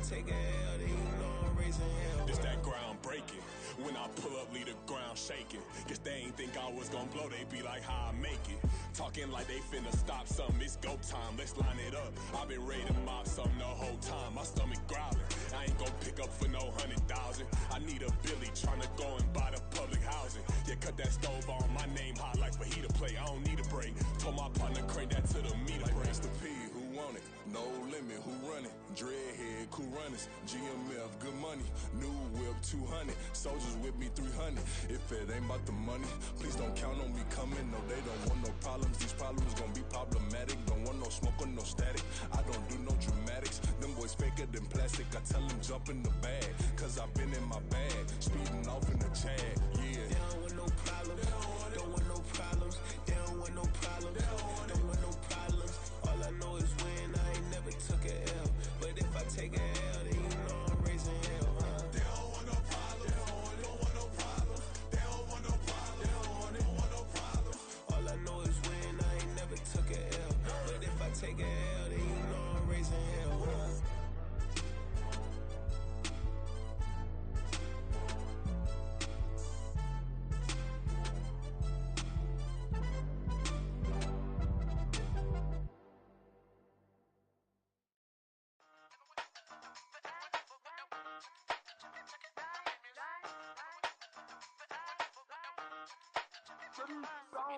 take a L, then you know I'm raising hell. It's that ground breaking. When I pull up, leave the ground shaking. Guess they ain't think I was gonna blow, they be like, how I make it. Talking like they finna stop something, it's go time, let's line it up. I've been ready to mop something the whole time, my stomach growling. I ain't gon' pick up for no 100,000. I need a Billy, tryna go and buy the public housing. Yeah, cut that stove on, my name hot like fajita play, I don't need a break. Told my partner, crank that to the meter like break. Mr. P, who want it? No limit, who run it? Dreadhead, cool runners, GMF, good money. New whip, 200, soldiers with me, 300. If it ain't about the money, please don't count on me coming. No, they don't want no problems, these problems gon' be problematic. Don't want no smoke or no static, I don't do no dramatics. Them boys faker than plastic, I tell them jump in the bag, cause I've been in my bag, speeding off in the Jag, yeah. They don't want no problems, don't want no problems. They don't want no problems, don't want no problems. All I know is win, I ain't never took a L. But if I take a L, then you know I'm raising hell, huh? They don't want no problems, don't want no problems. They don't want no problems, don't want no problems. All I know is win, I ain't never took a L. But if I take a L, then you know I'm raising hell, huh?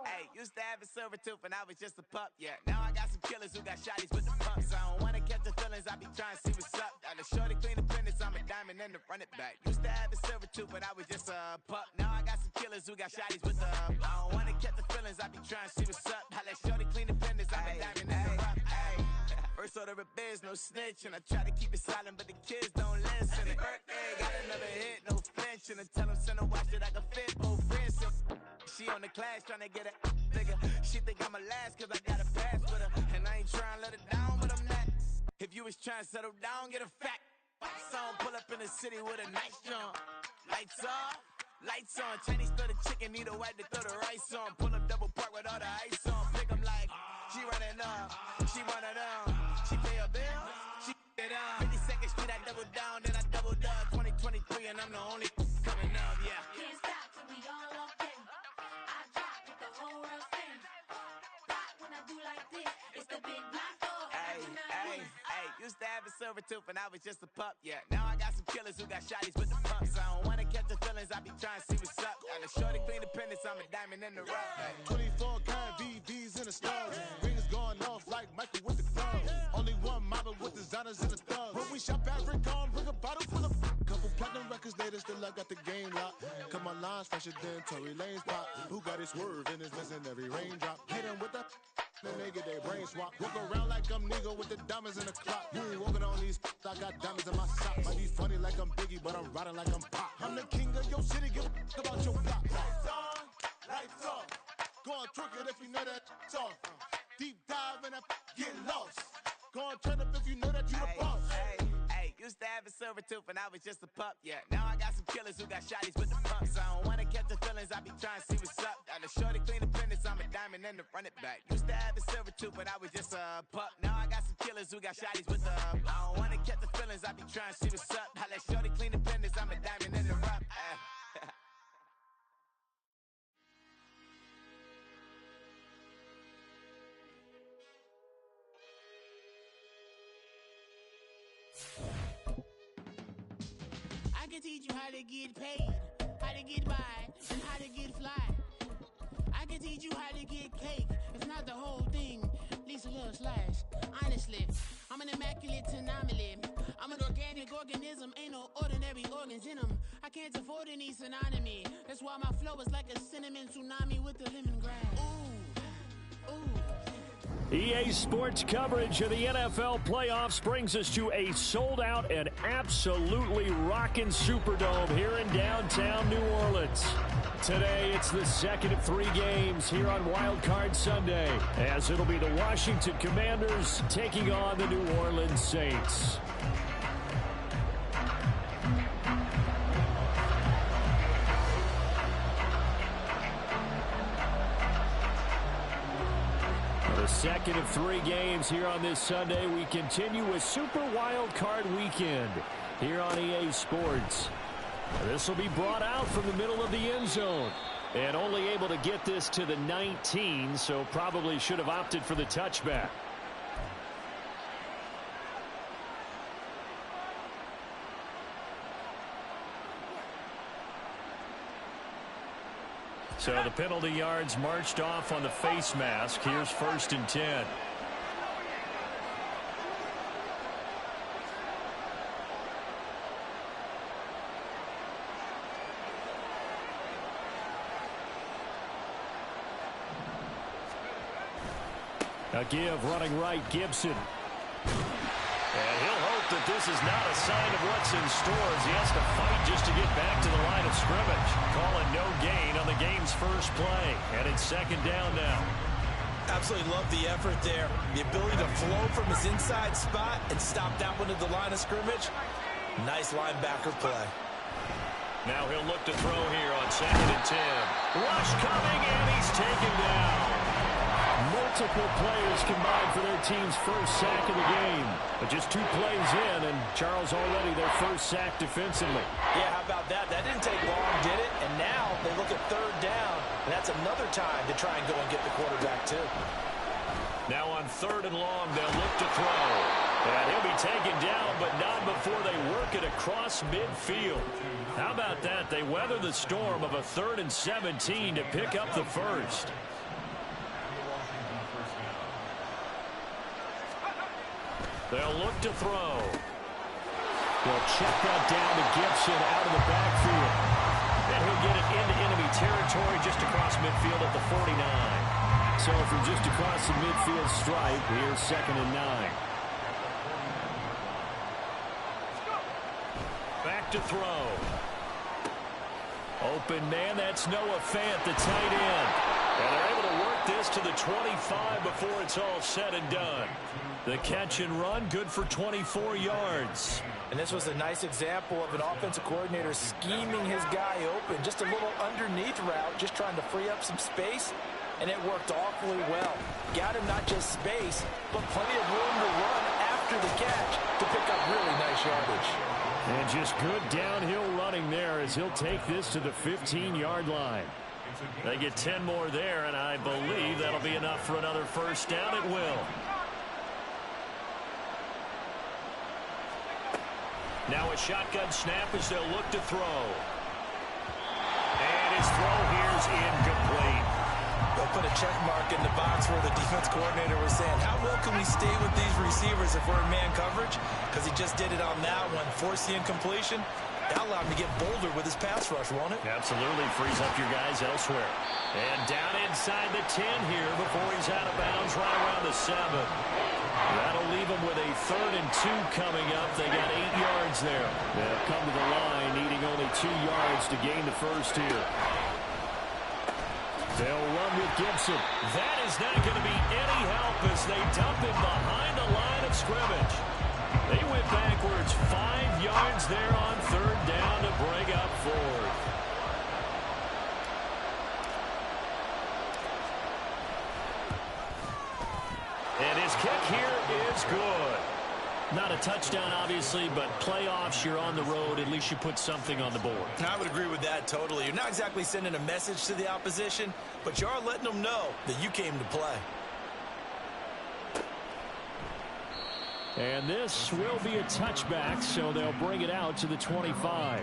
Hey, used to have a silver tooth when I was just a pup, yeah. Now I got some killers who got shotties with the pumps. I don't wanna catch the feelings, I be trying to see what's up. Got a shorty clean the pendants, I'm a diamond and to run it back. Used to have a silver tooth when I was just a pup. Now I got some killers who got shotties with the I don't wanna catch the feelings, I be trying to see what's up. I let shorty clean the pendants, I'm a diamond and to run it. First order of biz, no snitch, and I try to keep it silent, but the kids don't listen. Happy birthday, got another hit, no flinch, and I tell them send a watch that I can fit both wrists. She on the class trying to get a nigga. She think I'm a last cause I got a pass with her, and I ain't trying to let her down, but I'm not. If you was trying to settle down, get a fact. Song pull up in the city with a nice jump. Lights off, lights on. Chinese throw the chicken, need a wipe to throw the rice on. Pull up double park with all the ice on. Pick 'em like, she running up, she one of them. She pay her bill, she it up. 52nd Street, I double down, then I doubled up. 2023, and I'm the only coming up, yeah. Can't stop till we all walk in. I drop with the whole world spin. Rock when I do like this, it's the big black dog. Hey, used to have a silver tooth when I was just a pup, yeah. Now I got some killers who got shotties with the pumps. I don't wanna catch the feelings, I be trying to see what's up. Got a shorty clean the pendants, I'm a diamond in the rough. 24 karat VVs in the stars. Ringers going off like Michael with the club. Only one model with designers in the thugs. When we shop at Rick on, bring a bottle full of couple platinum records later, still I got the game locked. Cut my lines fresher than Tory Lane's pop. Who got his swerve and is missing every raindrop. Hit him with the then they get their brain swap. Walk around like I'm nigga with the diamonds in the clock. You ain't walking on these, I got diamonds in my socks. Might be funny like I'm Biggie, but I'm riding like I'm Pop. I'm the king of your city, give a about your block. Lights on, lights off. Go on, twerk it if you know that it's off. Deep dive and get lost. Go on, turn up if you know that you the boss. Hey, used to have a silver tooth when I was just a pup, yeah. Now I got some killers who got shotties with the pumps. I don't wanna catch the feelings, I be trying to see what's up. Got a shorty clean the pendants, I'm a diamond and to run it back. Used to have a silver tooth when I was just a pup. Now I got some killers who got shotties with the I don't wanna catch the feelings, I be trying to see what's up. I let shorty clean the pendants, I'm a diamond in the rough. I can teach you how to get paid, how to get by, and how to get fly. I can teach you how to get cake, if not the whole thing, at least a little slice. Honestly, I'm an immaculate anomaly. I'm an organic organism, ain't no ordinary organs in them. I can't afford any synonymy. That's why my flow is like a cinnamon tsunami with the lemongrass. Ooh, ooh. EA Sports coverage of the NFL playoffs brings us to a sold-out and absolutely rockin' Superdome here in downtown New Orleans. Today, it's the second of 3 games here on Wild Card Sunday, as it'll be the Washington Commanders taking on the New Orleans Saints. second of 3 games here on this Sunday. We continue with Super Wild Card Weekend here on EA Sports. This will be brought out from the middle of the end zone. And only able to get this to the 19, so probably should have opted for the touchback. So the penalty yards marched off on the face mask. Here's 1st and 10. A give running right, Gibson. And he'll hope that this is not a sign of what's in store as he has to fight just to get back to the line of scrimmage. Calling no gain on the game's first play. And it's 2nd down now. Absolutely love the effort there. The ability to flow from his inside spot and stop that one at the line of scrimmage. Nice linebacker play. Now he'll look to throw here on 2nd and 10. Rush coming, and he's taken down. Multiple players combined for their team's first sack of the game. But just 2 plays in, and Charles already their first sack defensively. Yeah, how about that? That didn't take long, did it? And now they look at 3rd down, and that's another time to try and go and get the quarterback, too. Now on 3rd and long, they'll look to throw. And he'll be taken down, but not before they work it across midfield. How about that? They weather the storm of a 3rd and 17 to pick up the first. They'll look to throw. They'll check that down to Gibson out of the backfield. And he'll get it into enemy territory just across midfield at the 49. So from just across the midfield stripe, here's 2nd and 9. Back to throw. Open man, that's Noah Fant, the tight end. And they're able to work this to the 25 before it's all said and done. The catch and run, good for 24 yards. And this was a nice example of an offensive coordinator scheming his guy open. Just a little underneath route, just trying to free up some space. And it worked awfully well. Got him not just space, but plenty of room to run after the catch to pick up really nice yardage. And just good downhill running there as he'll take this to the 15-yard line. They get 10 more there, and I believe that'll be enough for another first down. It will. Now a shotgun snap as they'll look to throw. And his throw here's incomplete. They'll put a check mark in the box where the defense coordinator was saying, how well can we stay with these receivers if we're in man coverage? Because he just did it on that one, forced the incompletion. That allowed him to get bolder with his pass rush, won't it? Absolutely. Frees up your guys elsewhere. And down inside the 10 here before he's out of bounds right around the 7. That'll leave them with a 3rd and 2 coming up. They got 8 yards there. They'll come to the line needing only 2 yards to gain the first here. They'll run with Gibson. That is not going to be any help as they dump him behind the line of scrimmage. They went backwards 5 yards there on 3rd down to bring up 4th. And his kick here is good. Not a touchdown, obviously, but playoffs, you're on the road. At least you put something on the board. I would agree with that totally. You're not exactly sending a message to the opposition, but you are letting them know that you came to play. And this will be a touchback, so they'll bring it out to the 25.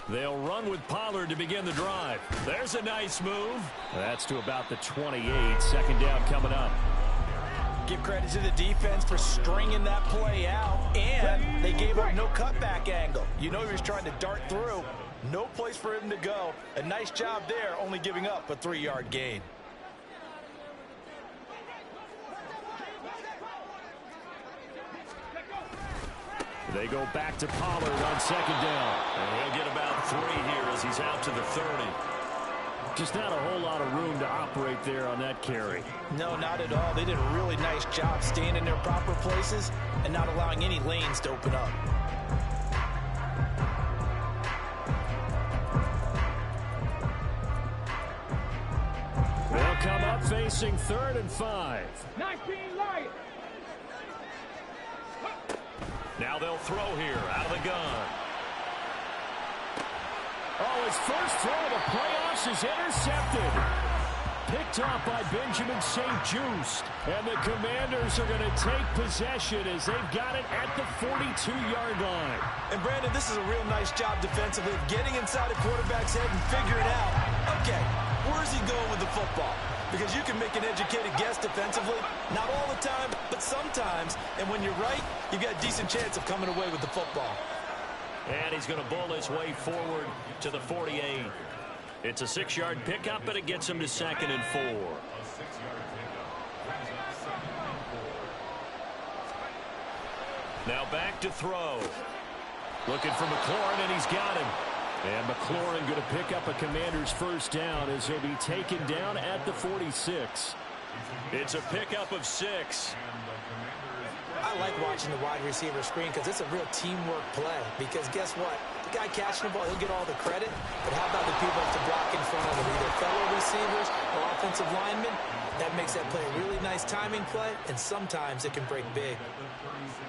They'll run with Pollard to begin the drive. There's a nice move. That's to about the 28. 2nd down coming up. Give credit to the defense for stringing that play out, and they gave up no cutback angle. You know he was trying to dart through. No place for him to go. A nice job there, only giving up a 3-yard gain. They go back to Pollard on 2nd down. And he'll get about 3 here as he's out to the 30. Just not a whole lot of room to operate there on that carry. No, not at all. They did a really nice job staying in their proper places and not allowing any lanes to open up. They'll come up facing 3rd and 5. 19 Lions. Now they'll throw here out of the gun. Oh, his first throw of the playoffs is intercepted. Picked off by Benjamin St. Just. And the Commanders are going to take possession as they've got it at the 42-yard line. And, Brandon, this is a real nice job defensively of getting inside a quarterback's head and figuring out, okay, where's he going with the football? Because you can make an educated guess defensively. Not all the time, but sometimes. And when you're right, you've got a decent chance of coming away with the football. And he's going to bull his way forward to the 48. It's a 6-yard pickup, but it gets him to 2nd and 4. Now back to throw. Looking for McLaurin, and he's got him. And McLaurin going to pick up a Commander's first down as he'll be taken down at the 46. It's a pickup of 6. I like watching the wide receiver screen because it's a real teamwork play. Because guess what? The guy catching the ball, he'll get all the credit. But how about the people to block in front of him, either fellow receivers or offensive linemen? That makes that play a really nice timing play, and sometimes it can break big.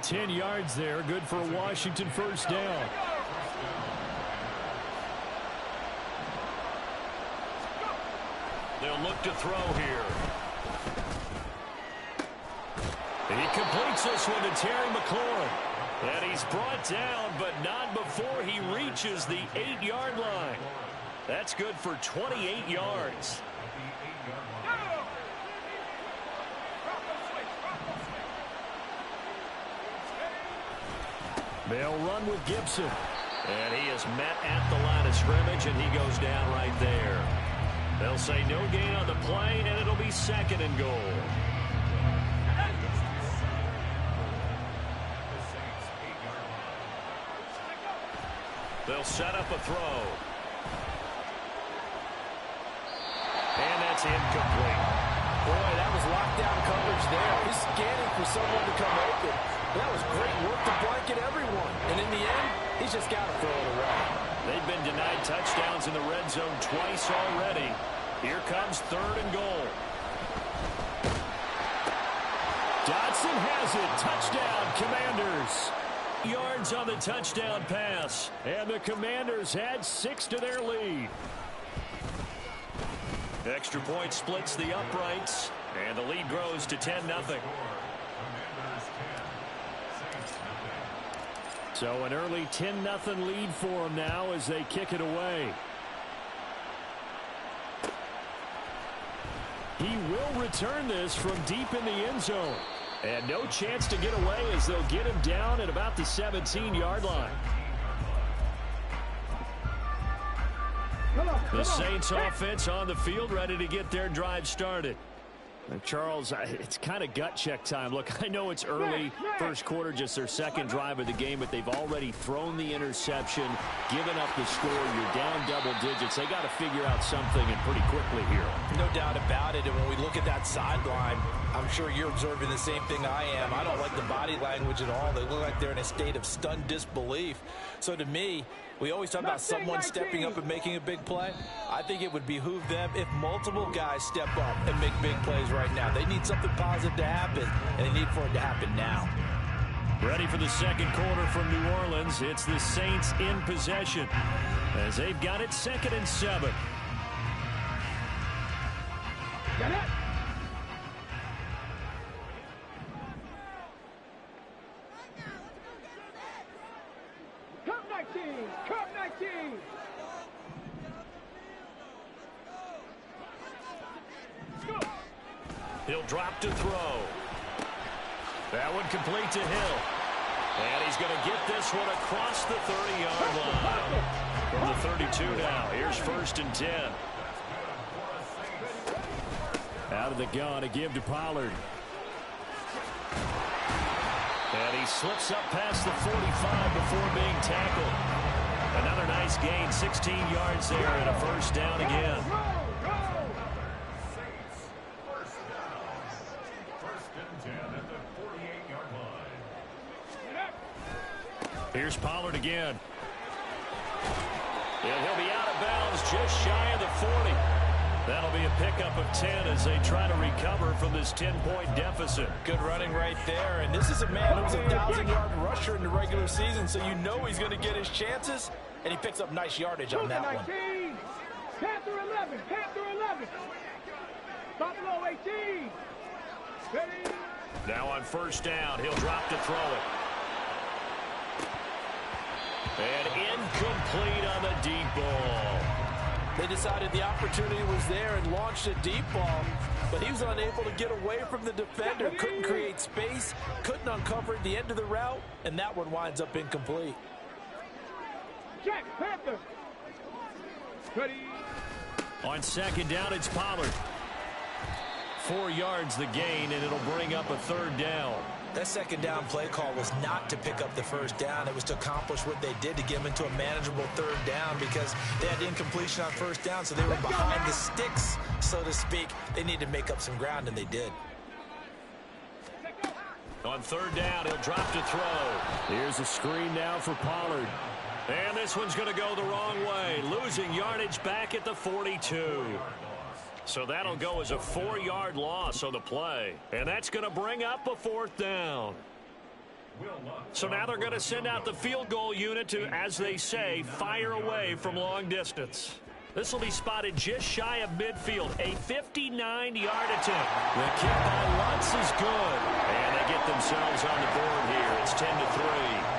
10 yards there, good for a Washington first down. They'll look to throw here. He completes this one to Terry McLaurin. And he's brought down, but not before he reaches the 8-yard line. That's good for 28 yards. They'll run with Gibson. And he is met at the line of scrimmage, and he goes down right there. They'll say no gain on the play, and it'll be 2nd and goal. They'll set up a throw. And that's incomplete. Boy, that was lockdown coverage there. He's scanning for someone to come open. That was great work to blanket everyone. And in the end, he's just got to throw it away. They've been denied touchdowns in the red zone twice already. Here comes 3rd and goal. Dotson has it. Touchdown, Commanders. Yards on the touchdown pass. And the Commanders add 6 to their lead. Extra point splits the uprights. And the lead grows to 10-0. So an early 10-0 lead for them now as they kick it away. He will return this from deep in the end zone. And no chance to get away as they'll get him down at about the 17-yard line. The Saints offense on the field ready to get their drive started. Charles, it's kind of gut check time. Look, I know it's early, first quarter, just their second drive of the game, but they've already thrown the interception, given up the score. You're down double digits. They got to figure out something, and pretty quickly here. No doubt about it. And when we look at that sideline, I'm sure you're observing the same thing I am. I don't like the body language at all. They look like they're in a state of stunned disbelief. So to me, we always talk about someone stepping up and making a big play. I think it would behoove them if multiple guys step up and make big plays right now. They need something positive to happen, and they need for it to happen now. Ready for the second quarter from New Orleans. It's the Saints in possession as they've got it 2nd and 7. Got it. Cup 19! Cup 19! He'll drop to throw. That one complete to Hill. And he's going to get this one across the 30-yard line. From the 32 now. Here's 1st and 10. Out of the gun to give to Pollard. And he slips up past the 45 before being tackled. Another nice gain, 16 yards there, and a first down again. Here's Pollard again. And he'll be out of bounds just shy of the 40. That'll be a pickup of 10 as they try to recover from this 10-point deficit. Good running right there. And this is a man who's a 1,000-yard rusher in the regular season, so you know he's going to get his chances. And he picks up nice yardage on that one. 10 through 11. 10 through 11. Buffalo 18. Ready? Now on first down, he'll drop to throw it. And incomplete on the deep ball. They decided the opportunity was there and launched a deep ball, but he was unable to get away from the defender, couldn't create space, couldn't uncover the end of the route, and that one winds up incomplete. Check, Panther. Ready. On second down, it's Pollard. 4 yards the gain, and it'll bring up a third down. That second down play call was not to pick up the first down. It was to accomplish what they did to get them into a manageable third down because they had incompletion on first down, so they were behind the sticks, so to speak. They needed to make up some ground, and they did. On third down, he'll drop to throw. Here's a screen now for Pollard. And this one's going to go the wrong way, losing yardage back at the 42. So that'll go as a 4-yard loss on the play. And that's going to bring up a fourth down. So now they're going to send out the field goal unit to, as they say, fire away from long distance. This will be spotted just shy of midfield. A 59-yard attempt. The kick by Lutz is good. And they get themselves on the board here. It's 10-3.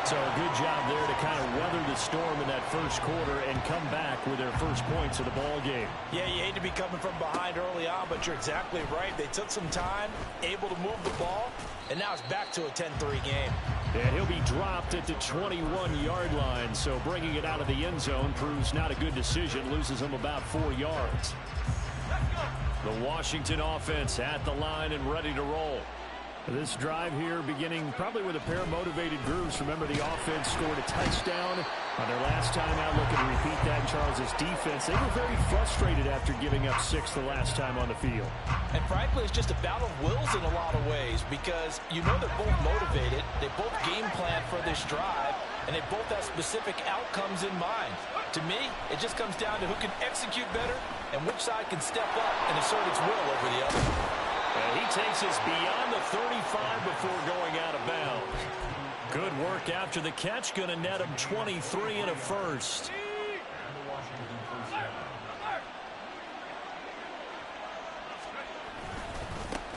So a good job there to kind of weather the storm in that first quarter and come back with their first points of the ball game. Yeah, you hate to be coming from behind early on, but you're exactly right. They took some time, able to move the ball, and now it's back to a 10-3 game. And he'll be dropped at the 21-yard line, so bringing it out of the end zone proves not a good decision, loses him about 4 yards. The Washington offense at the line and ready to roll. This drive here beginning probably with a pair of motivated groups. Remember, the offense scored a touchdown on their last time out. Looking to repeat that in Charles' defense. They were very frustrated after giving up 6 the last time on the field. And frankly, it's just a battle of wills in a lot of ways because you know they're both motivated. They both game plan for this drive, and they both have specific outcomes in mind. To me, it just comes down to who can execute better and which side can step up and assert its will over the other. And he takes us beyond the 35 before going out of bounds. Good work after the catch. Going to net him 23 and a first.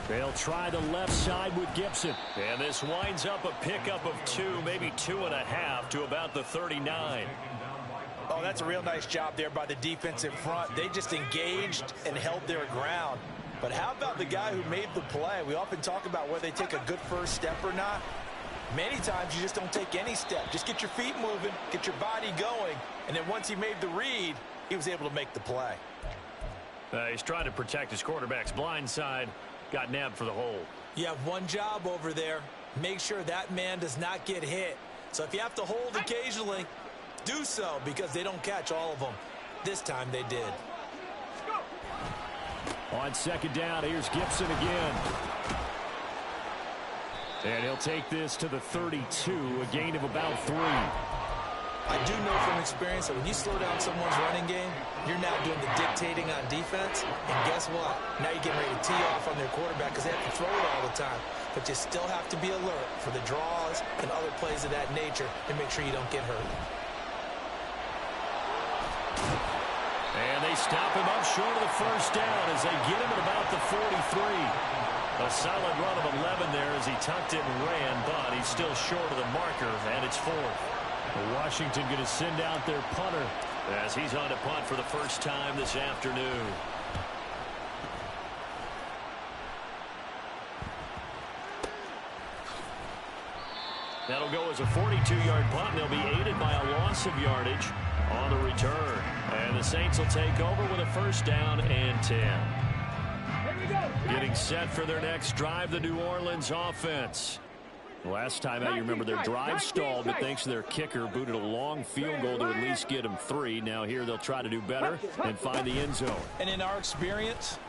They'll try the left side with Gibson. And this winds up a pickup of 2, maybe 2.5 to about the 39. Oh, that's a real nice job there by the defensive front. They just engaged and held their ground. But how about the guy who made the play? We often talk about whether they take a good first step or not. Many times you just don't take any step. Just get your feet moving, get your body going, and then once he made the read, he was able to make the play. He's trying to protect his quarterback's blind side. Got nabbed for the hole. You have one job over there. Make sure that man does not get hit. So if you have to hold occasionally, do so because they don't catch all of them. This time they did. On second down, here's Gibson again. And he'll take this to the 32, a gain of about 3. I do know from experience that when you slow down someone's running game, you're now doing the dictating on defense. And guess what? Now you're getting ready to tee off on their quarterback because they have to throw it all the time. But you still have to be alert for the draws and other plays of that nature and make sure you don't get hurt. And they stop him up short of the first down as they get him at about the 43. A solid run of 11 there as he tucked it and ran, but he's still short of the marker, and it's 4th. Washington going to send out their punter as he's on to punt for the first time this afternoon. That'll go as a 42-yard punt, and they'll be aided by a loss of yardage on the return. And the Saints will take over with a first down and 10. Getting set for their next drive, the New Orleans offense. Last time out, you remember their drive stalled, but thanks to their kicker, booted a long field goal to at least get them 3. Now here they'll try to do better and find the end zone. And in our experience,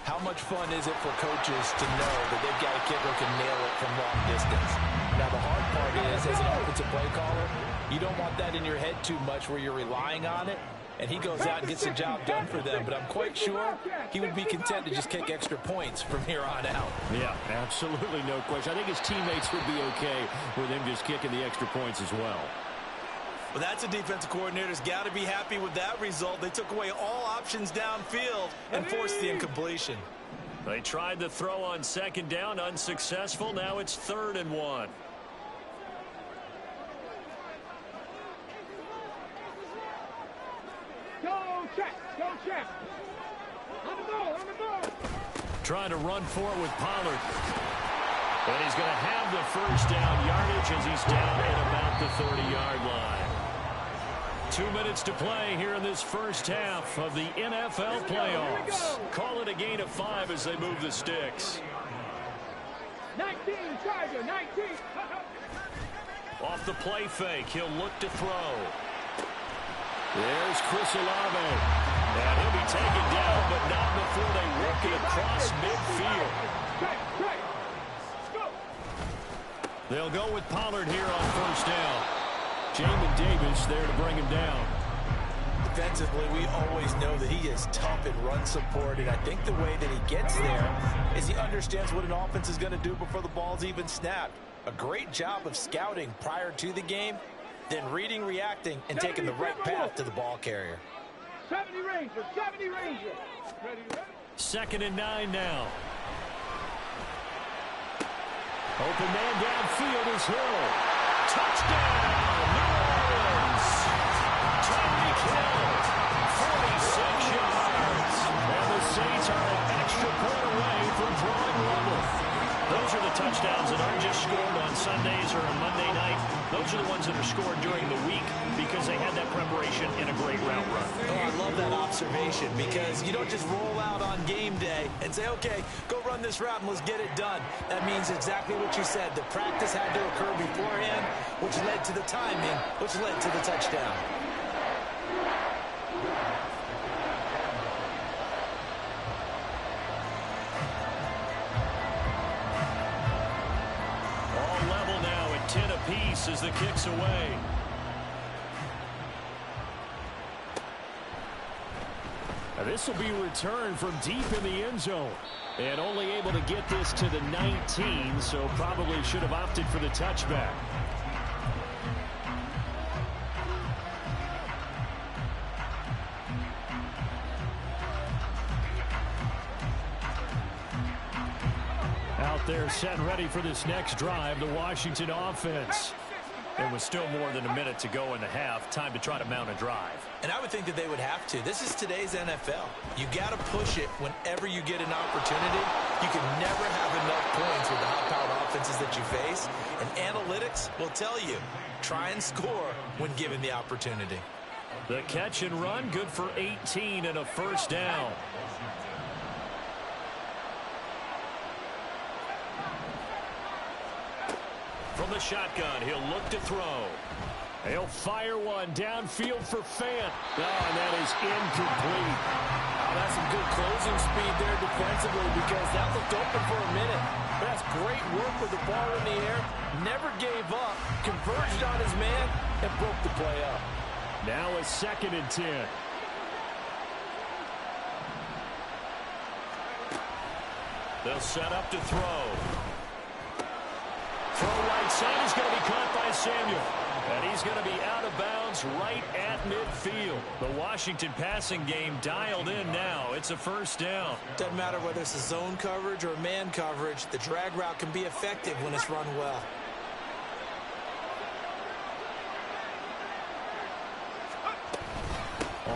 how much fun is it for coaches to know that they've got a kicker who can nail it from long distance? Now, the hard part is, as an offensive play caller, you don't want that in your head too much where you're relying on it, and he goes out and gets the job done for them. But I'm quite sure he would be content to just kick extra points from here on out. Yeah, absolutely no question. I think his teammates would be okay with him just kicking the extra points as well. Well, that's a defensive coordinator's got to be happy with that result. They took away all options downfield and forced the incompletion. They tried the throw on second down, unsuccessful. Now it's 3rd and 1. Go check. On the ball. Trying to run for it with Pollard. And he's going to have the first down yardage as he's down at about the 30-yard line. 2 minutes to play here in this first half of the NFL playoffs. Call it a gain of 5 as they move the sticks. 19, Charger, 19. Off the play fake, he'll look to throw. There's Chris Olave. And he'll be taken down, but not before they work it across midfield. They'll go with Pollard here on first down. Jamin Davis there to bring him down. Defensively, we always know that he is tough in run support, and I think the way that he gets there is he understands what an offense is going to do before the ball's even snapped. A great job of scouting prior to the game, then reading, reacting, and taking the right path to the ball carrier. 70 Ranger. Ready. 2nd and 9 now. Open man downfield is Hill. Touchdown, New Orleans. Tyreek Hill, 46 yards. And the Saints are an extra point away from drawing level. Those are the touchdowns that aren't just scored on Sundays or on Monday night. Those are the ones that are scored during the week because they had that preparation in a great route run. Oh, I love that observation because you don't just roll out on game day and say, okay, go run this route and let's get it done. That means exactly what you said. The practice had to occur beforehand, which led to the timing, which led to the touchdown. All level now at 10 apiece as the kick's away. This will be returned from deep in the end zone. And only able to get this to the 19, so probably should have opted for the touchback. Out there set and ready for this next drive, the Washington offense. It was still more than a minute to go in the half. Time to try to mount a drive. And I would think that they would have to. This is today's NFL. You got to push it whenever you get an opportunity. You can never have enough points with the high-powered offenses that you face. And analytics will tell you, try and score when given the opportunity. The catch and run, good for 18 and a first down. From the shotgun, he'll look to throw. He'll fire one downfield for Fant. Oh, and that is incomplete. Oh, that's some good closing speed there defensively because that looked open for a minute. But that's great work with the ball in the air. Never gave up, converged on his man, and broke the play up. Now a 2nd and 10. They'll set up to throw. Throw right side is going to be caught by Samuel. And he's going to be out of bounds right at midfield. The Washington passing game dialed in now. It's a first down. Doesn't matter whether it's a zone coverage or man coverage. The drag route can be effective when it's run well.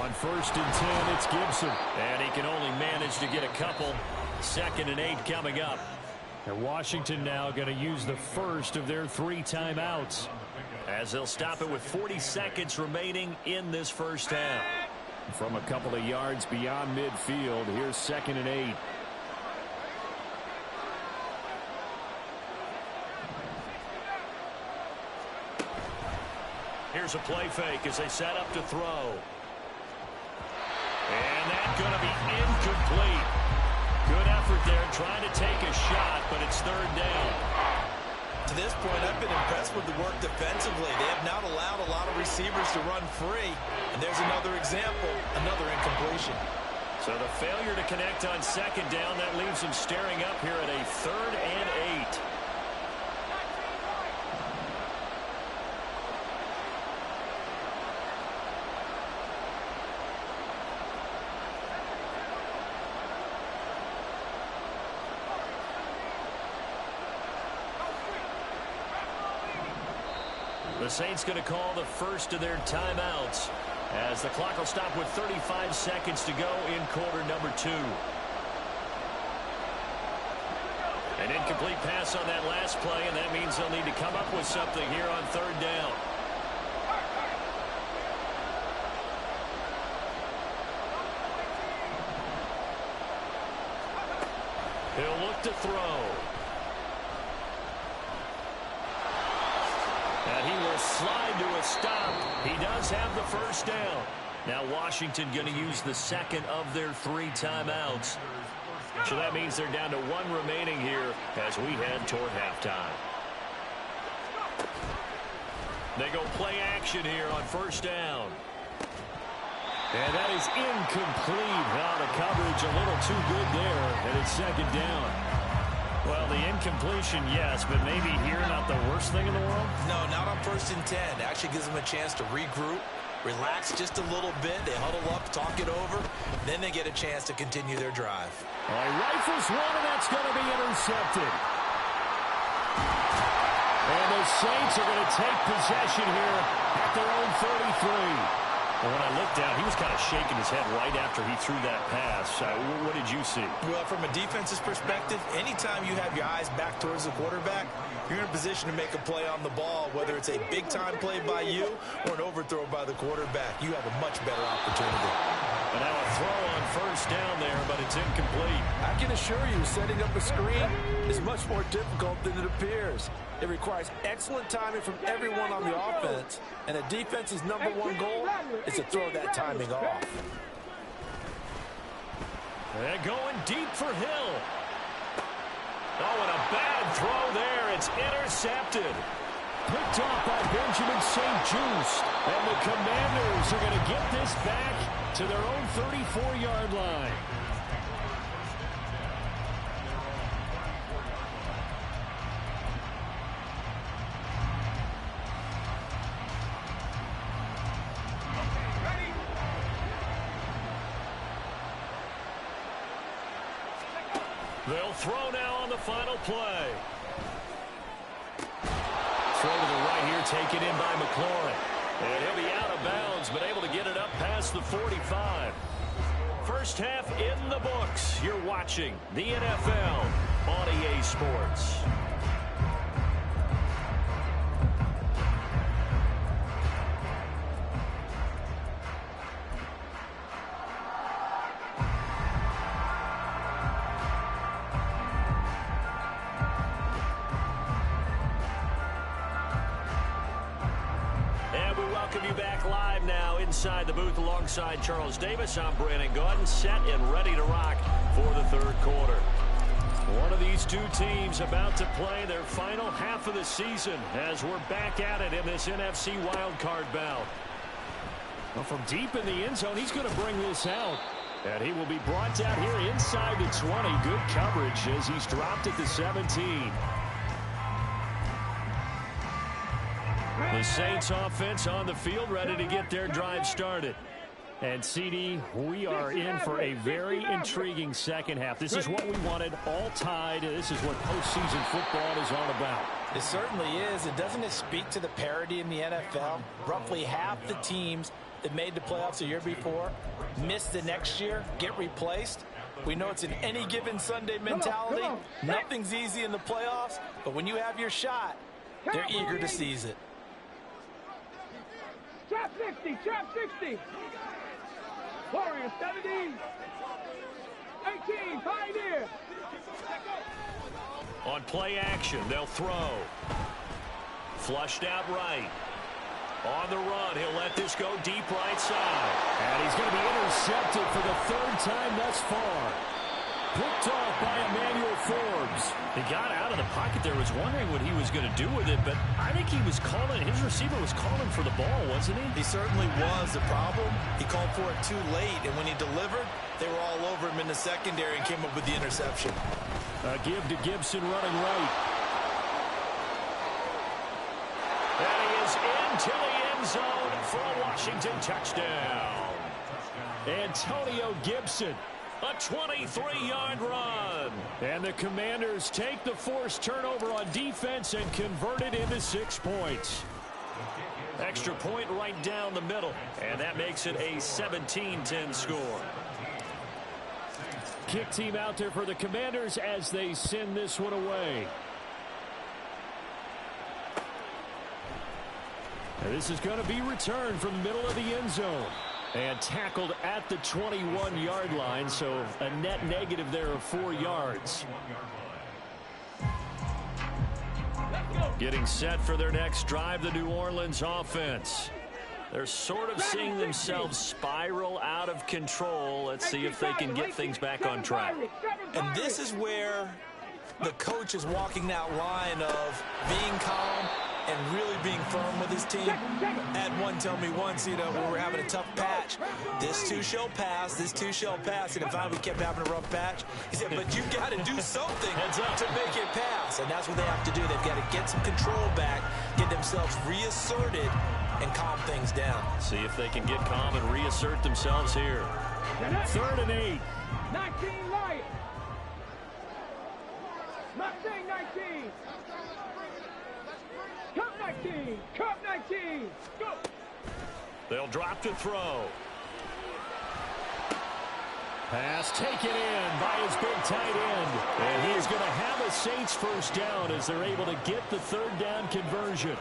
On 1st and 10, it's Gibson. And he can only manage to get a couple. 2nd and 8 coming up. And Washington now going to use the first of their 3 timeouts as they'll stop it with 40 seconds remaining in this first half. From a couple of yards beyond midfield, here's 2nd and 8. Here's a play fake as they set up to throw. And that's going to be incomplete. Good effort there trying to take a shot, but it's 3rd down. To this standpoint, I've been impressed with the work defensively. They have not allowed a lot of receivers to run free. And there's another example, another incompletion. So the failure to connect on second down, that leaves them staring up here at a 3rd and 8. The Saints going to call the first of their timeouts as the clock will stop with 35 seconds to go in quarter number 2. An incomplete pass on that last play, and that means they'll need to come up with something here on 3rd down. He'll look to throw. And he will slide to a stop. He does have the first down. Now Washington going to use the second of their 3 timeouts. So that means they're down to 1 remaining here as we head toward halftime. They go play action here on 1st down. And that is incomplete. Now the coverage a little too good there, and it's 2nd down. Well, the incompletion, yes, but maybe here not the worst thing in the world? No, not on 1st and 10. It actually gives them a chance to regroup, relax just a little bit. They huddle up, talk it over. Then they get a chance to continue their drive. All right, rifles one, and that's going to be intercepted. And the Saints are going to take possession here at their own 33. Well, when I looked down, he was kind of shaking his head right after he threw that pass. What did you see? Well, from a defense's perspective, anytime you have your eyes back towards the quarterback, you're in a position to make a play on the ball, whether it's a big-time play by you or an overthrow by the quarterback. You have a much better opportunity. And now a throw on 1st down there, but it's incomplete. I can assure you, setting up a screen is much more difficult than it appears. It requires excellent timing from everyone on the offense, and a defense's #1 goal is to throw that timing off. And going deep for Hill. Oh, and a bad throw there. It's intercepted. Picked off by Benjamin St-Juste. And the Commanders are going to get this back to their own 34-yard line. They'll throw now on the final play. Throw to the right here, taken in by McLaurin. And he'll be out of bounds, but able to get it up past the 45. First half in the books. You're watching the NFL on EA Sports. Inside the booth alongside Charles Davis, I'm Brandon Gaudin, set and ready to rock for the 3rd quarter. One of these 2 teams about to play their final half of the season as we're back at it in this NFC wildcard bout. Well, from deep in the end zone, he's going to bring this out. And he will be brought down here inside the 20. Good coverage as he's dropped at the 17. The Saints offense on the field, ready to get their drive started. And CD, we are in for a very intriguing second half. This is what we wanted, all tied. This is what postseason football is all about. It certainly is. And doesn't it speak to the parity in the NFL? Roughly half the teams that made the playoffs the year before miss the next year, get replaced. We know it's an any given Sunday mentality. Nothing's easy in the playoffs, but when you have your shot, they're eager to seize it. Trap 60, trap 60. Warriors 17. 18, Pioneer. On play action, they'll throw. Flushed out right. On the run, he'll let this go deep right side. And he's going to be intercepted for the 3rd time thus far. picked off by Emmanuel Forbes. He got out of the pocket there, was wondering what he was going to do with it, but I think he was calling, his receiver was calling for the ball, wasn't he? He certainly was. The problem, he called for it too late, and when he delivered, they were all over him in the secondary and came up with the interception. A give to Gibson running right. And he is into the end zone for a Washington touchdown. Antonio Gibson, a 23-yard run. And the Commanders take the forced turnover on defense and convert it into 6 points. Extra point right down the middle, and that makes it a 17-10 score. Kick team out there for the Commanders as they send this one away. And this is going to be returned from the middle of the end zone. And tackled at the 21-yard line, so a net negative there of 4 yards. Getting set for their next drive, the New Orleans offense. They're sort of seeing themselves spiral out of control. Let's see if they can get things back on track. And this is where the coach is walking that line of being calm and really being firm with his team. Had one tell me once, you know, when we're having a tough patch, this too shall pass, this too shall pass. And if we kept having a rough patch, he said, but you've got to do something to make it pass. And that's what they have to do. They've got to get some control back, get themselves reasserted, and calm things down. See if they can get calm and reassert themselves here. 3rd and 8. 19 Lions. Not saying 19. Cup 19. Cup 19. Go. They'll drop to throw. Pass taken in by his big tight end. And he's going to have a Saints first down as they're able to get the 3rd down conversion.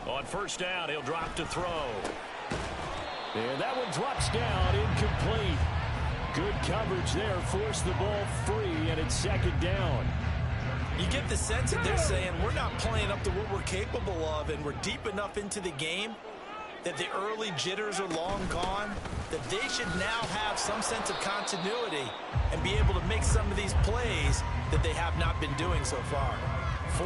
On 1st down, he'll drop to throw. And that one drops down, incomplete. Good coverage there, forced the ball free, and it's 2nd down. You get the sense that they're saying we're not playing up to what we're capable of, and we're deep enough into the game that the early jitters are long gone, that they should now have some sense of continuity and be able to make some of these plays that they have not been doing so far.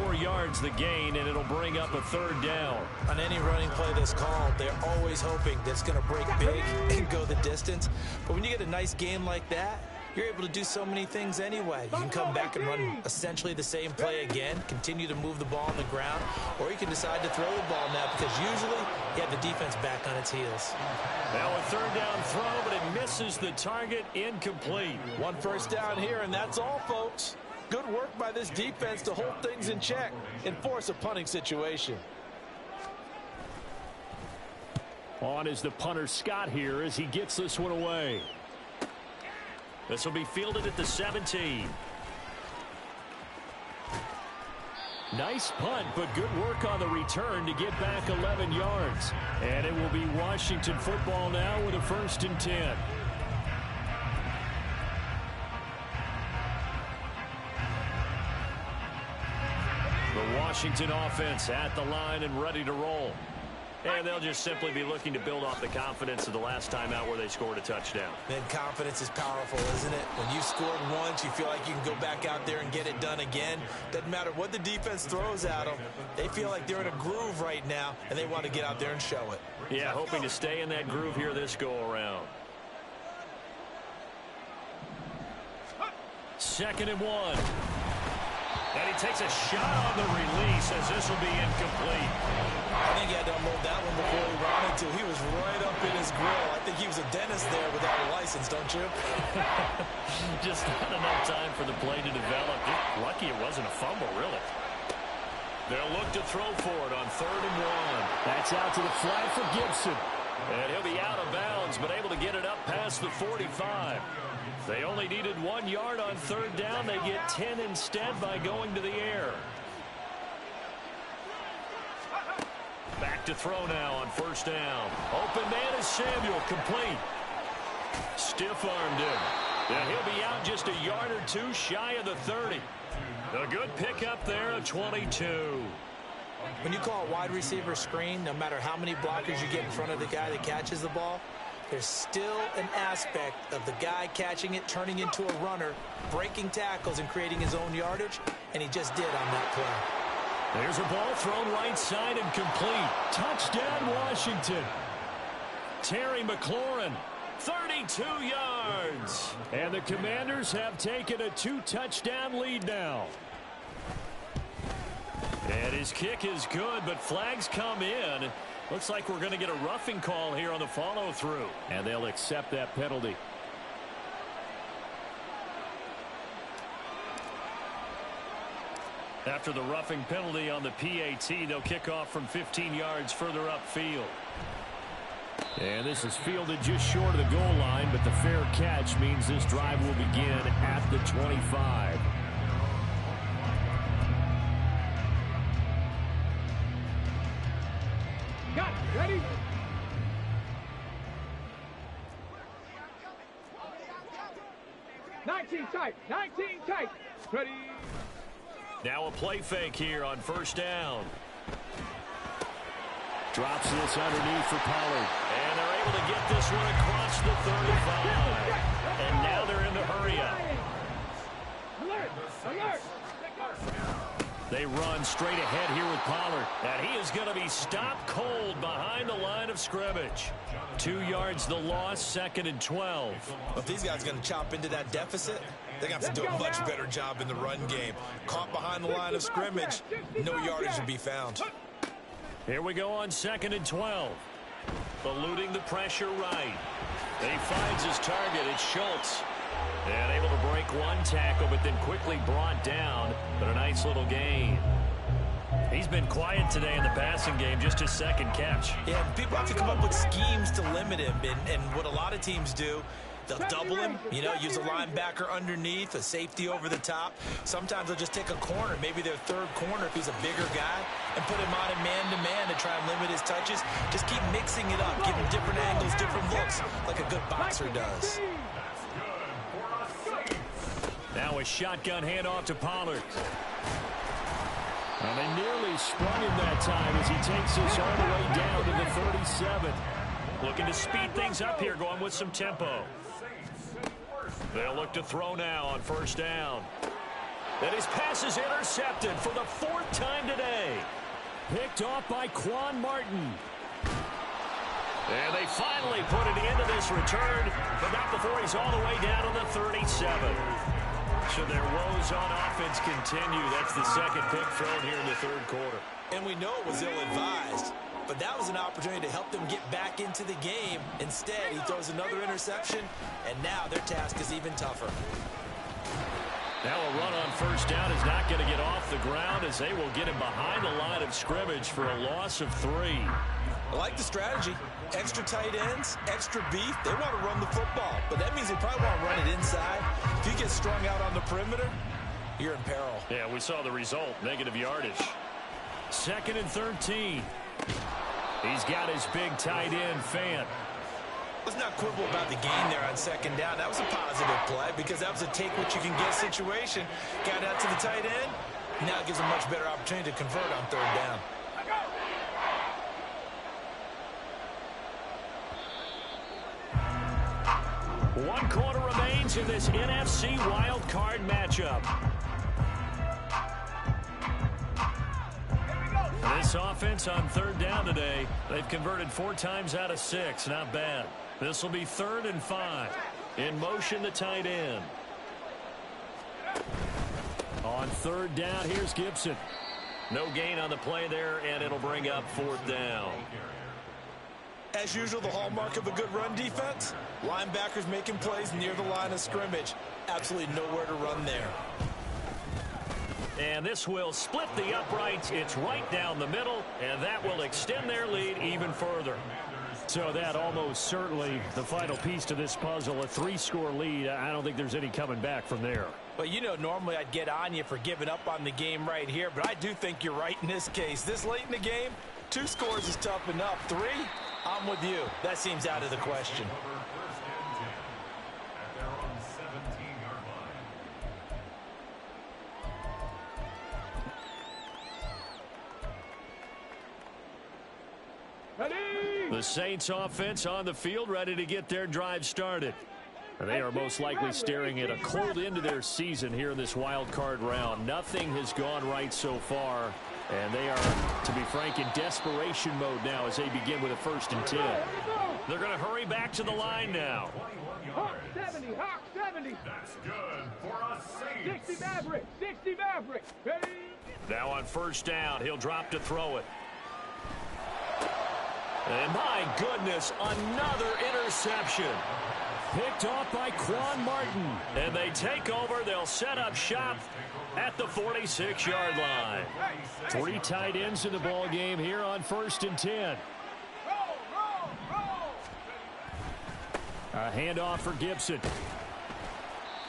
4 yards the gain, and it'll bring up a 3rd down. On any running play that's called, they're always hoping that it's going to break big and go the distance. But when you get a nice game like that, you're able to do so many things anyway. You can come back and run essentially the same play again, continue to move the ball on the ground, or you can decide to throw the ball now because usually you have the defense back on its heels. Now a 3rd down throw, but it misses the target, incomplete. 1 first down here, and that's all, folks. Good work by this defense to hold things in check and force a punting situation. On is the punter Scott here as he gets this one away. This will be fielded at the 17. Nice punt, but good work on the return to get back 11 yards. And it will be Washington football now with a 1st and 10. The Washington offense at the line and ready to roll. And they'll just simply be looking to build off the confidence of the last time out where they scored a touchdown. And confidence is powerful, isn't it? When you've scored once, you feel like you can go back out there and get it done again. Doesn't matter what the defense throws at them. They feel like they're in a groove right now, and they want to get out there and show it. Yeah, hoping to stay in that groove here this go-around. 2nd and 1. And he takes a shot on the release as this will be incomplete. I think he had to unload that one before he wanted to. He was right up in his grill. I think he was a dentist there without a license, don't you? Just not enough time for the play to develop. Lucky it wasn't a fumble, really. They'll look to throw for it on 3rd and 1. That's out to the flat for Gibson. And he'll be out of bounds, but able to get it up past the 45. They only needed 1 yard on 3rd down. They get 10 instead by going to the air. Back to throw now on 1st down. Open man is Samuel, complete. Stiff-armed him. And he'll be out just a yard or 2 shy of the 30. A good pickup there of 22. When you call a wide receiver screen, no matter how many blockers you get in front of the guy that catches the ball, there's still an aspect of the guy catching it, turning into a runner, breaking tackles and creating his own yardage, and he just did on that play. There's a ball thrown right side and complete. Touchdown, Washington. Terry McLaurin, 32 yards. And the Commanders have taken a 2-touchdown lead now. And his kick is good, but flags come in. Looks like we're going to get a roughing call here on the follow-through. And they'll accept that penalty. After the roughing penalty on the PAT, they'll kick off from 15 yards further upfield. And this is fielded just short of the goal line, but the fair catch means this drive will begin at the 25. Got it. Ready? Nineteen tight. 19 tight. Ready? Now a play fake here on first down. Drops this underneath for Pollard. And they're able to get this one across the 35. And now they're in the hurry up. Alert! Alert! They run straight ahead here with Pollard. And he is going to be stopped cold behind the line of scrimmage. 2 yards the loss, 2nd and 12. Well, if these guys are going to chop into that deficit, they're going to have to do a much better job in the run game. Caught behind the line of scrimmage, no yardage to be found. Here we go on 2nd and 12. Eluding the pressure right. And he finds his target. It's Schultz. And able to break one tackle, but then quickly brought down. But a nice little gain. He's been quiet today in the passing game, just his 2nd catch. Yeah, people have to come up with schemes to limit him. And what a lot of teams do, they'll double him, use a linebacker underneath, a safety over the top. Sometimes they'll just take a corner, maybe their 3rd corner if he's a bigger guy, and put him on a man-to-man to try and limit his touches. Just keep mixing it up, give him different angles, different looks, like a good boxer does. Now a shotgun handoff to Pollard. And they nearly sprung him that time as he takes this all the way down to the 37. Looking to speed things up here, going with some tempo. They'll look to throw now on first down. And his pass is intercepted for the 4th time today. Picked off by Quan Martin. And they finally put an end to this return, but not before he's all the way down to the 37. So their woes on offense continue. That's the 2nd pick thrown here in the 3rd quarter. And we know it was ill-advised, but that was an opportunity to help them get back into the game. Instead, he throws another interception, and now their task is even tougher. Now a run on first down is not going to get off the ground as they will get him behind the line of scrimmage for a loss of 3. I like the strategy. Extra tight ends, extra beef. They want to run the football, but that means they probably want to run it inside. If you get strung out on the perimeter, you're in peril. Yeah, we saw the result, negative yardage. 2nd and 13. He's got his big tight end, Fant. Let's not quibble about the gain there on 2nd down. That was a positive play because that was a take-what-you-can-get situation. Got out to the tight end. Now it gives a much better opportunity to convert on 3rd down. 1 quarter remains in this NFC wild card matchup. This offense on 3rd down today, they've converted 4 times out of 6. Not bad. This will be 3rd and 5. In motion, the tight end. On 3rd down, here's Gibson. No gain on the play there, and it'll bring up 4th down. As usual, the hallmark of a good run defense, linebackers making plays near the line of scrimmage. Absolutely nowhere to run there. And this will split the uprights. It's right down the middle, and that will extend their lead even further. So that almost certainly the final piece to this puzzle, a 3-score lead. I don't think there's any coming back from there. Well, normally I'd get on you for giving up on the game right here, but I do think you're right in this case. This late in the game, 2 scores is tough enough. 3, I'm with you. That seems out of the question. The Saints offense on the field, ready to get their drive started. And they are most likely staring at a cold end to their season here in this wild card round. Nothing has gone right so far, and they are, to be frank, in desperation mode now as they begin with a 1st and 10. They're going to hurry back to the line now. Hawk 70, Hawk 70. That's good for a Saints. 60 Maverick, 60 Maverick. Ready? Now on 1st down, he'll drop to throw it. And my goodness, another interception. Picked off by Quan Martin. And they take over. They'll set up shop at the 46-yard line. 3 tight ends in the ball game here on 1st and 10. A handoff for Gibson.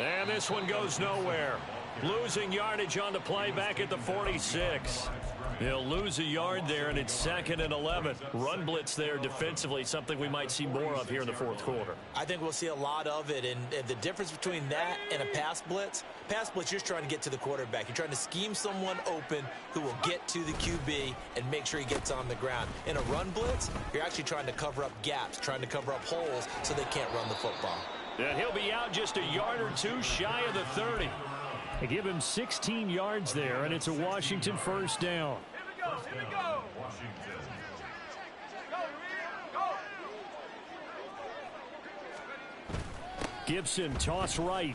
And this one goes nowhere. Losing yardage on the play back at the 46. They'll lose a yard there, and it's 2nd and 11. Run blitz there defensively, something we might see more of here in the 4th quarter. I think we'll see a lot of it, and the difference between that and a pass blitz, you're just trying to get to the quarterback. You're trying to scheme someone open who will get to the QB and make sure he gets on the ground. In a run blitz, you're actually trying to cover up gaps, trying to cover up holes so they can't run the football. And he'll be out just a yard or 2 shy of the 30. They give him 16 yards there, and it's a Washington 1st down. Here we go. Gibson, toss right.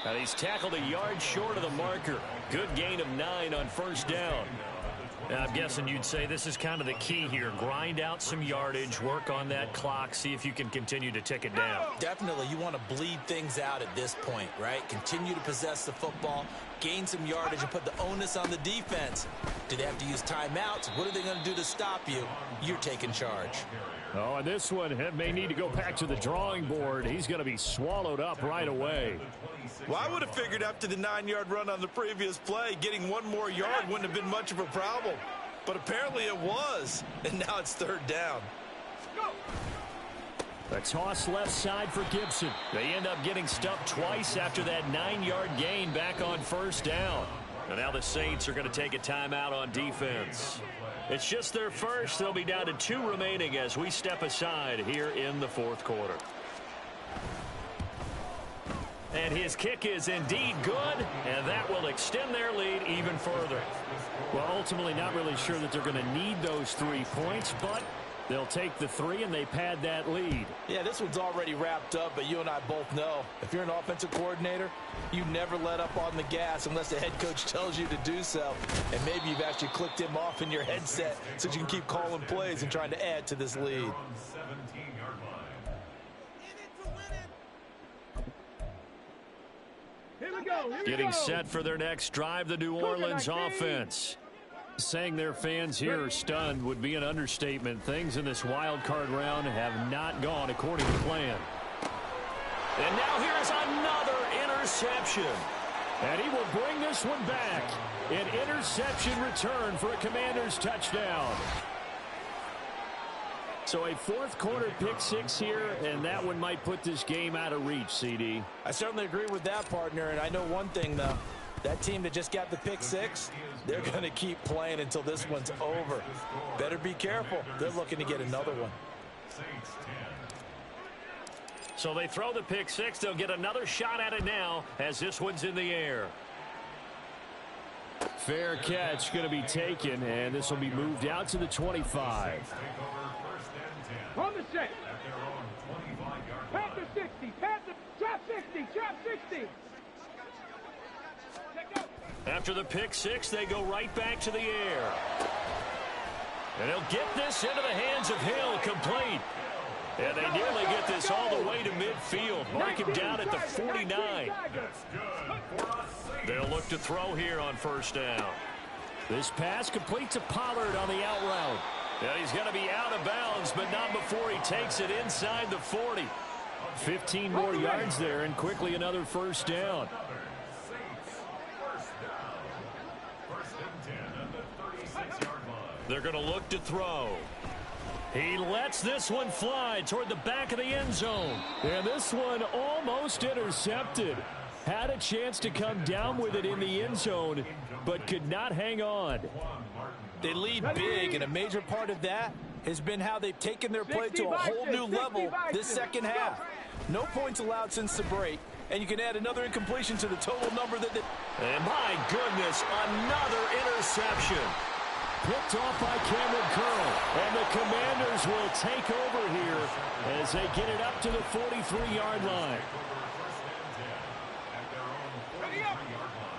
And he's tackled a yard short of the marker. Good gain of 9 on 1st down. Now, I'm guessing you'd say this is kind of the key here. Grind out some yardage, work on that clock, see if you can continue to tick it down. Definitely, you want to bleed things out at this point, right? Continue to possess the football, gain some yardage, and put the onus on the defense. Do they have to use timeouts? What are they going to do to stop you? You're taking charge. Oh, and this one may need to go back to the drawing board. He's going to be swallowed up right away. Well, I would have figured after the 9-yard run on the previous play, getting 1 more yard wouldn't have been much of a problem. But apparently it was, and now it's 3rd down. A toss left side for Gibson. They end up getting stuffed twice after that 9-yard gain back on 1st down. And now the Saints are going to take a timeout on defense. It's just their first. They'll be down to 2 remaining as we step aside here in the 4th quarter. And his kick is indeed good, and that will extend their lead even further. Well, ultimately not really sure that they're going to need those 3 points, but they'll take the 3 and they pad that lead. Yeah, this one's already wrapped up, but you and I both know if you're an offensive coordinator, you never let up on the gas unless the head coach tells you to do so. And maybe you've actually clicked him off in your headset so you can keep calling plays and trying to add to this lead. Getting set for their next drive, the New Orleans offense. Saying their fans here are stunned would be an understatement. Things in this wild card round have not gone according to plan. And now here's another interception. And he will bring this one back. An interception return for a Commanders touchdown. So a 4th quarter pick-6 here, and that one might put this game out of reach, CD. I certainly agree with that, partner, and I know one thing, though. That team that just got the pick-6, they're going to keep playing until this one's over. Better be careful. They're looking to get another one. So they throw the pick-6. They'll get another shot at it now as this one's in the air. Fair catch going to be taken, and this will be moved out to the 25. On the set. Panther 60. Panther. Trap 60. Trap 60. After the pick-6, they go right back to the air. And he'll get this into the hands of Hill, complete. And they nearly get this all the way to midfield. Mark him down at the 49. They'll look to throw here on 1st down. This pass complete to Pollard on the out route. And he's going to be out of bounds, but not before he takes it inside the 40. 15 more yards there, and quickly another 1st down. They're going to look to throw. He lets this one fly toward the back of the end zone. And this one almost intercepted. Had a chance to come down with it in the end zone, but could not hang on. They lead big, and a major part of that has been how they've taken their play to a whole new level this second half. No points allowed since the break, and you can add another incompletion to the total number that they... And my goodness, another interception. Picked off by Cameron Curl, and the Commanders will take over here as they get it up to the 43-yard line.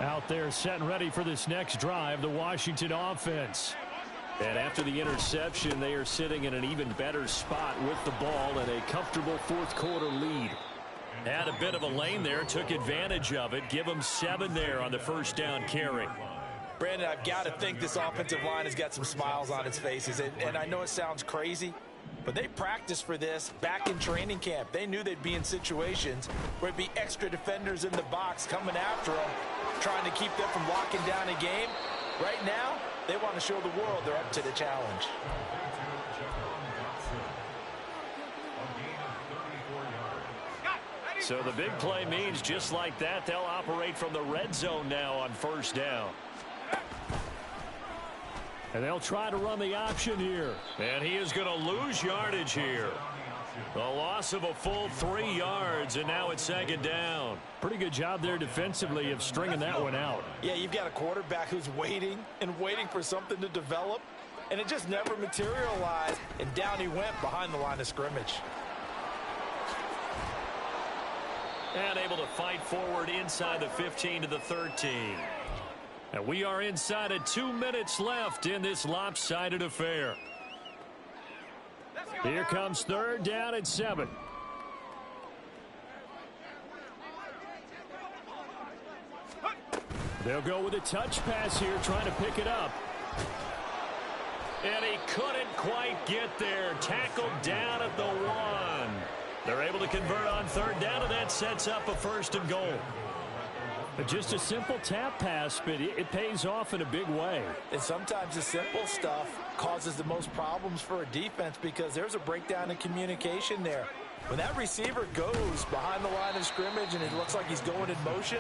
Out there set and ready for this next drive, the Washington offense. And after the interception, they are sitting in an even better spot with the ball and a comfortable fourth-quarter lead. Had a bit of a lane there, took advantage of it. Give them 7 there on the first down carry. Brandon, I've got to think this offensive line has got some smiles on its faces. And I know it sounds crazy, but they practiced for this back in training camp. They knew they'd be in situations where it'd be extra defenders in the box coming after them, trying to keep them from locking down a game. Right now, they want to show the world they're up to the challenge. So the big play means just like that, they'll operate from the red zone now on first down. And they'll try to run the option here. And he is going to lose yardage here. A loss of a full 3 yards, and now it's second down. Pretty good job there defensively of stringing that one out. Yeah, you've got a quarterback who's waiting and waiting for something to develop, and it just never materialized, and down he went behind the line of scrimmage. And able to fight forward inside the 15 to the 13. And we are inside of 2 minutes left in this lopsided affair. Here comes third down and 7. They'll go with a touch pass here, trying to pick it up. And he couldn't quite get there. Tackled down at the 1. They're able to convert on third down, and that sets up a first and goal. But just a simple tap pass, but it pays off in a big way. And sometimes the simple stuff causes the most problems for a defense because there's a breakdown in communication there. When that receiver goes behind the line of scrimmage and it looks like he's going in motion,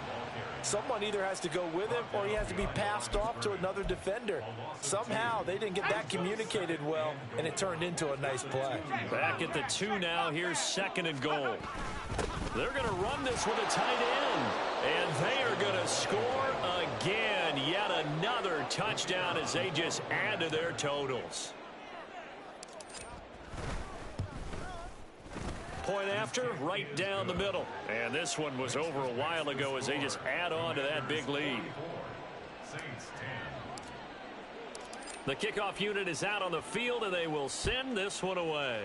someone either has to go with him or he has to be passed off to another defender. Somehow they didn't get that communicated well, and it turned into a nice play. Back at the 2 now. Here's second and goal. They're going to run this with a tight end, and they are going to score again. Yet another touchdown as they just add to their totals. Point after, right down the middle. And this one was over a while ago as they just add on to that big lead. The kickoff unit is out on the field, and they will send this one away.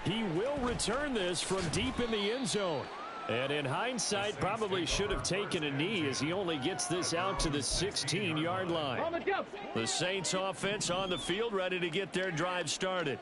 He will return this from deep in the end zone. And in hindsight, probably should have taken a knee as he only gets this out to the 16-yard line. The Saints offense on the field, ready to get their drive started.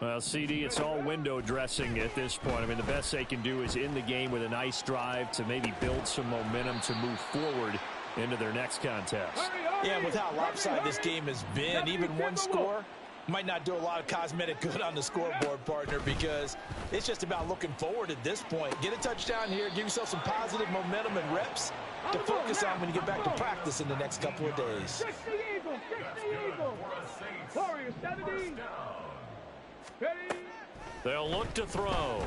Well, CD, it's all window dressing at this point. I mean, the best they can do is in the game with a nice drive to maybe build some momentum to move forward into their next contest. Yeah, with how lopsided this game has been, even one score might not do a lot of cosmetic good on the scoreboard, partner, because it's just about looking forward at this point. Get a touchdown here, give yourself some positive momentum and reps to focus on when you get back to practice in the next couple of days. 60 Eagles, 60 Eagles. Warriors 70. Ready. They'll look to throw.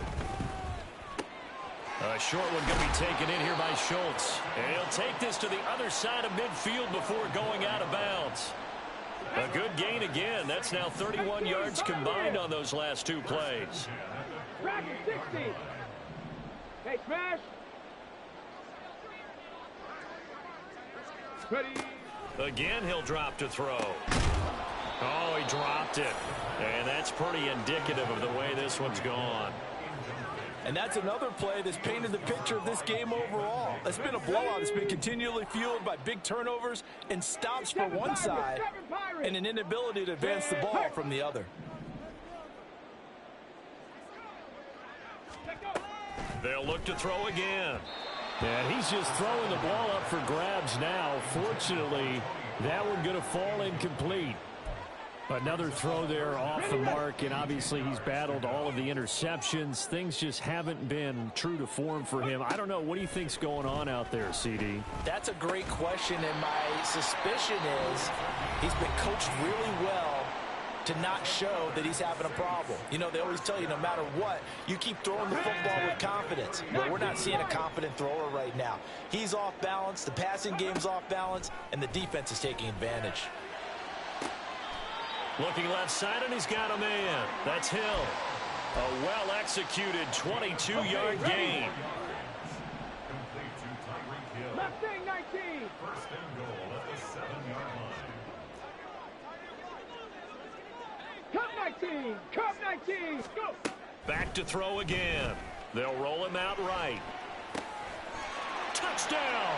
A short one going to be taken in here by Schultz. And he'll take this to the other side of midfield before going out of bounds. A good gain again. That's now 31 yards combined on those last 2 plays. Bracket 60. Hey, smash. Ready. Again, he'll drop to throw. Oh, he dropped it. And that's pretty indicative of the way this one's gone. And that's another play that's painted the picture of this game overall. It's been a blowout. It's been continually fueled by big turnovers and stops for one side and an inability to advance the ball from the other. They'll look to throw again. And he's just throwing the ball up for grabs now. Fortunately, that one going to fall incomplete. Another throw there off the mark, and obviously he's battled all of the interceptions. Things just haven't been true to form for him. I don't know. What do you think's going on out there, CD? That's a great question, and my suspicion is he's been coached really well to not show that he's having a problem. You know, they always tell you no matter what, you keep throwing the football with confidence. But we're not seeing a confident thrower right now. He's off balance, the passing game's off balance, and the defense is taking advantage. Looking left side, and he's got a man. That's Hill. A well-executed 22-yard gain. Left wing 19. First and goal at the 7-yard line. Cup 19. Cup 19. Go. Back to throw again. They'll roll him out right. Touchdown!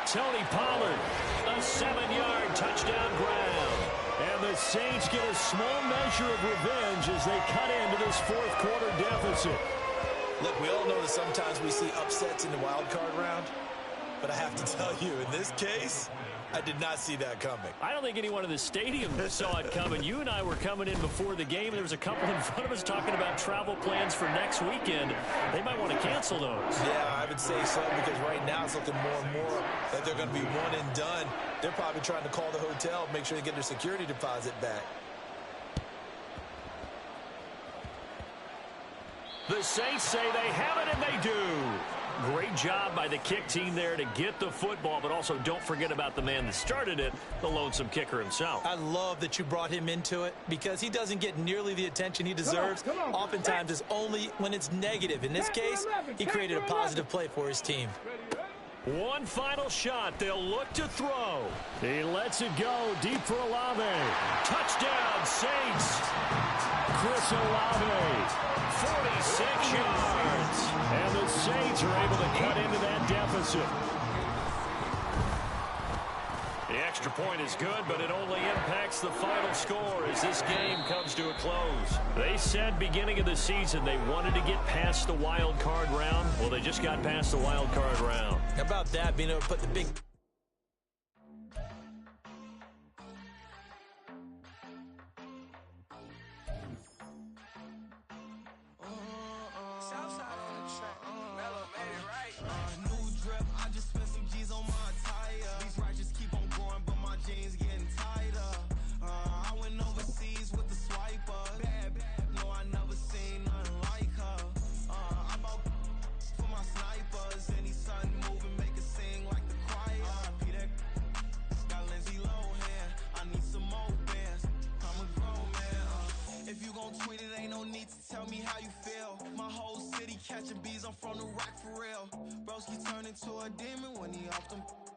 Tony Pollard, a 7-yard touchdown ground. And the Saints get a small measure of revenge as they cut into this fourth quarter deficit. Look, we all know that sometimes we see upsets in the wild card round, but I have to tell you, in this case, I did not see that coming. I don't think anyone in the stadium saw it coming. You and I were coming in before the game. There was a couple in front of us talking about travel plans for next weekend. They might want to cancel those. Yeah, I would say so, because right now it's looking more and more that they're going to be one and done. They're probably trying to call the hotel, make sure they get their security deposit back. The Saints say they have it, and they do. Great job by the kick team there to get the football, but also don't forget about the man that started it, the lonesome kicker himself. I love that you brought him into it because he doesn't get nearly the attention he deserves. Come on. Oftentimes it's only when it's negative. In this case, he created a positive play for his team. One final shot. They'll look to throw. He lets it go deep for Olave. Touchdown, Saints. Chris Olave, 46 yards. And the Saints are able to cut into that deficit. The extra point is good, but it only impacts the final score as this game comes to a close. They said beginning of the season they wanted to get past the wild card round. Well, they just got past the wild card round. How about that, being able to put the big...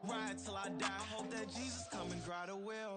Ride till I die. Hope that Jesus come and grab the wheel.